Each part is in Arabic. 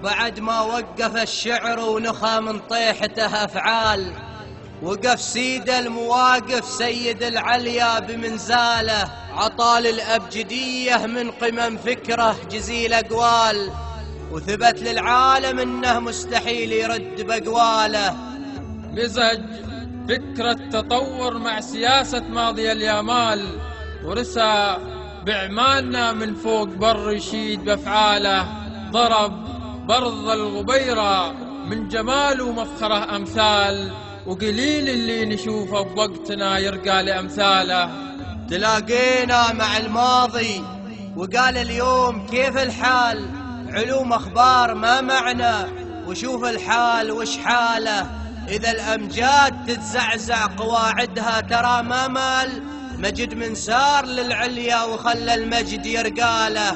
بعد ما وقف الشعر ونخى من طيحته أفعال، وقف سيد المواقف سيد العليا بمنزاله، عطال الأبجدية من قمم فكره جزيل أقوال، وثبت للعالم إنه مستحيل يرد بأقواله. مزج فكرة تطور مع سياسة ماضي اليامال، ورسى بإعمالنا من فوق بر يشيد بأفعاله، ضرب برض الغبيرة من جمال ومفخره أمثال، وقليل اللي نشوفه بوقتنا يرقى لأمثاله. تلاقينا مع الماضي وقال اليوم كيف الحال، علوم أخبار ما معنى وشوف الحال وش حاله، إذا الأمجاد تتزعزع قواعدها ترى ما مال، مجد من سار للعليا وخلى المجد يرقاله.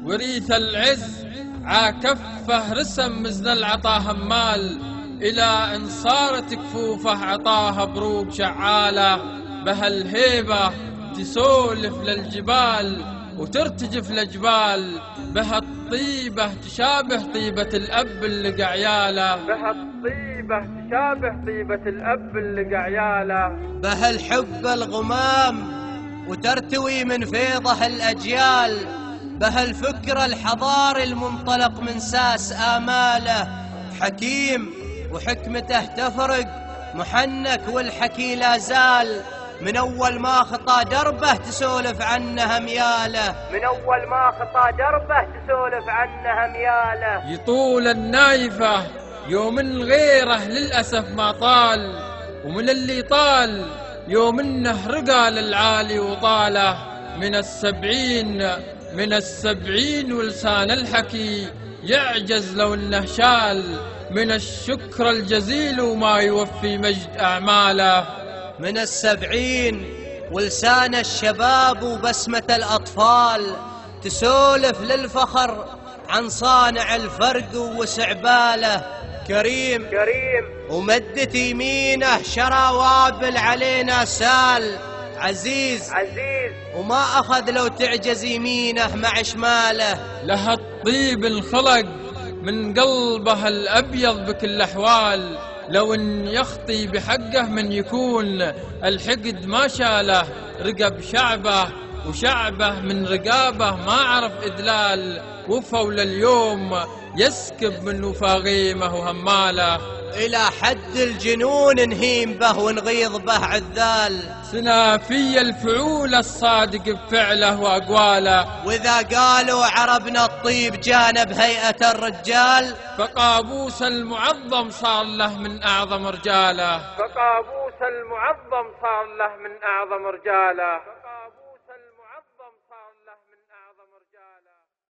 وريث العز عاكفه رسم مزن العطا همال، إلى إن صارت كفوفه عطاها بروق شعالة، بهالهيبة تسولف للجبال وترتجف لجبال، بهالطيبة تشابه طيبة الأب اللي قعياله، بهالطيبة تشابه طيبة الأب اللي قعياله، بهالحب الغمام وترتوي من فيضه الأجيال، بهالفكر الحضاري المنطلق من ساس آماله، حكيم وحكمته تفرق محنك والحكي لا زال، من أول ما خطى دربه تسولف عنه مياله، من أول ما خطى دربه تسولف عنه مياله. يطول النايفة يوم غيره للأسف ما طال، ومن اللي طال يوم انه رقى للعالي وطاله، من السبعين ولسان الحكي يعجز لو انه شال، من الشكر الجزيل وما يوفي مجد أعماله. من 70 ولسان الشباب وبسمة الأطفال تسولف للفخر عن صانع الفرق ووسع باله، كريم ومدت يمينه شرى وابل علينا سال، عزيز وما أخذ لو تعجز يمينه مع شماله. لها الطيب الخلق من قلبه الأبيض بكل الأحوال، لو ان يخطي بحقه من يكون الحقد ما شاله، رقب شعبه وشعبه من رقابه ما عرف إدلال، وفوا لليوم يسكب من وفاغيمه وهماله، إلى حد الجنون نهيم به ونغيظ به عذال، سنافي الفعول الصادق بفعله وأقواله، وإذا قالوا عربنا الطيب جانب هيئة الرجال، فقابوس المعظم صار له من أعظم رجاله، فقابوس المعظم صار له من أعظم رجاله.